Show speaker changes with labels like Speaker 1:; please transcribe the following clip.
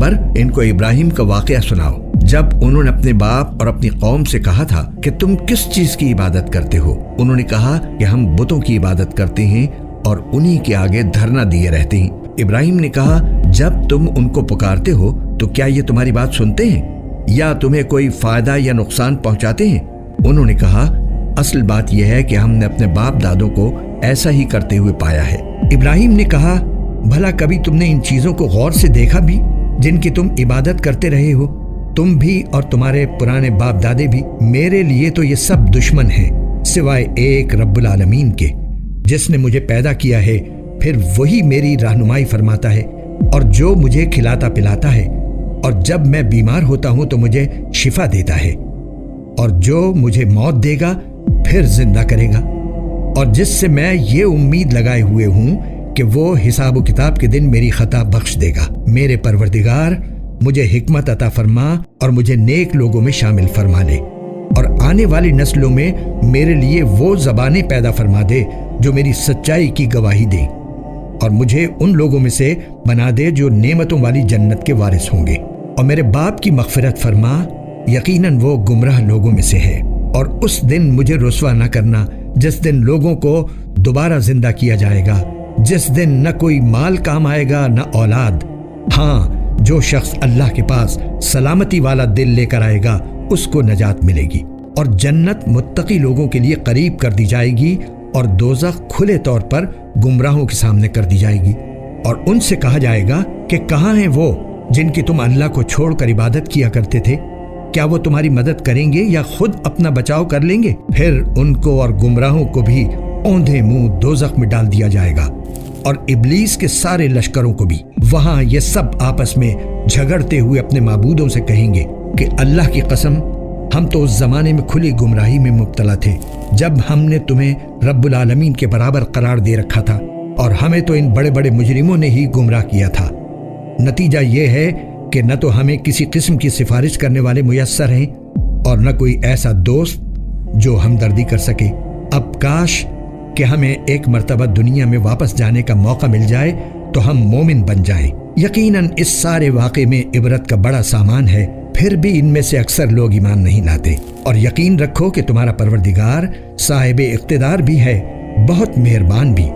Speaker 1: پیغمبر ان کو ابراہیم کا واقعہ سناؤ جب انہوں نے اپنے باپ اور اپنی قوم سے کہا تھا کہ تم کس چیز کی عبادت کرتے ہو؟ انہوں نے کہا کہ ہم بتوں کی عبادت کرتے ہیں اور انہی کے آگے دھرنا دیے رہتے ہیں۔ ابراہیم نے کہا جب تم ان کو پکارتے ہو تو کیا یہ تمہاری بات سنتے ہیں یا تمہیں کوئی فائدہ یا نقصان پہنچاتے ہیں؟ انہوں نے کہا اصل بات یہ ہے کہ ہم نے اپنے باپ دادوں کو ایسا ہی کرتے ہوئے پایا ہے۔ ابراہیم نے کہا بھلا کبھی تم نے ان چیزوں کو غور سے دیکھا بھی جن کی تم عبادت کرتے رہے ہو؟ تم بھی اور تمہارے پرانے باپ دادے بھی۔ میرے لیے تو یہ سب دشمن ہیں سوائے ایک رب العالمین کے جس نے مجھے پیدا کیا ہے، پھر وہی میری رہنمائی فرماتا ہے اور جو مجھے کھلاتا پلاتا ہے، اور جب میں بیمار ہوتا ہوں تو مجھے شفا دیتا ہے، اور جو مجھے موت دے گا پھر زندہ کرے گا، اور جس سے میں یہ امید لگائے ہوئے ہوں کہ وہ حساب و کتاب کے دن میری خطا بخش دے گا۔ میرے پروردگار مجھے حکمت عطا فرما اور مجھے نیک لوگوں میں شامل فرما لے، اور آنے والی نسلوں میں میرے لیے وہ زبانیں پیدا فرما دے جو میری سچائی کی گواہی دیں، اور مجھے ان لوگوں میں سے بنا دے جو نعمتوں والی جنت کے وارث ہوں گے، اور میرے باپ کی مغفرت فرما، یقیناً وہ گمراہ لوگوں میں سے ہے۔ اور اس دن مجھے رسوا نہ کرنا جس دن لوگوں کو دوبارہ زندہ کیا جائے گا، جس دن نہ کوئی مال کام آئے گا نہ اولاد۔ ہاں، جو شخص اللہ کے پاس سلامتی والا دل لے کر آئے گا اس کو نجات ملے گی، اور جنت متقی لوگوں کے لیے قریب کر دی جائے گی، اور دوزخ کھلے طور پر گمراہوں کے سامنے کر دی جائے گی، اور ان سے کہا جائے گا کہ کہاں ہیں وہ جن کی تم اللہ کو چھوڑ کر عبادت کیا کرتے تھے؟ کیا وہ تمہاری مدد کریں گے یا خود اپنا بچاؤ کر لیں گے؟ پھر ان کو اور گمراہوں کو بھی اوندھے منہ دوزخ میں ڈال دیا جائے گا، اور ابلیس کے سارے لشکروں کو بھی۔ وہاں یہ سب آپس میں جھگڑتے ہوئے اپنے معبودوں سے کہیں گے کہ اللہ کی قسم، ہم تو اس زمانے میں کھلی گمراہی میں مبتلا تھے جب ہم نے تمہیں رب العالمین کے برابر قرار دے رکھا تھا، اور ہمیں تو ان بڑے بڑے مجرموں نے ہی گمراہ کیا تھا۔ نتیجہ یہ ہے کہ نہ تو ہمیں کسی قسم کی سفارش کرنے والے میسر ہیں اور نہ کوئی ایسا دوست جو ہمدردی کر سکے۔ اب کاش کہ ہمیں ایک مرتبہ دنیا میں واپس جانے کا موقع مل جائے تو ہم مومن بن جائیں۔ یقیناً اس سارے واقعے میں عبرت کا بڑا سامان ہے، پھر بھی ان میں سے اکثر لوگ ایمان نہیں لاتے۔ اور یقین رکھو کہ تمہارا پروردگار صاحب اقتدار بھی ہے، بہت مہربان بھی۔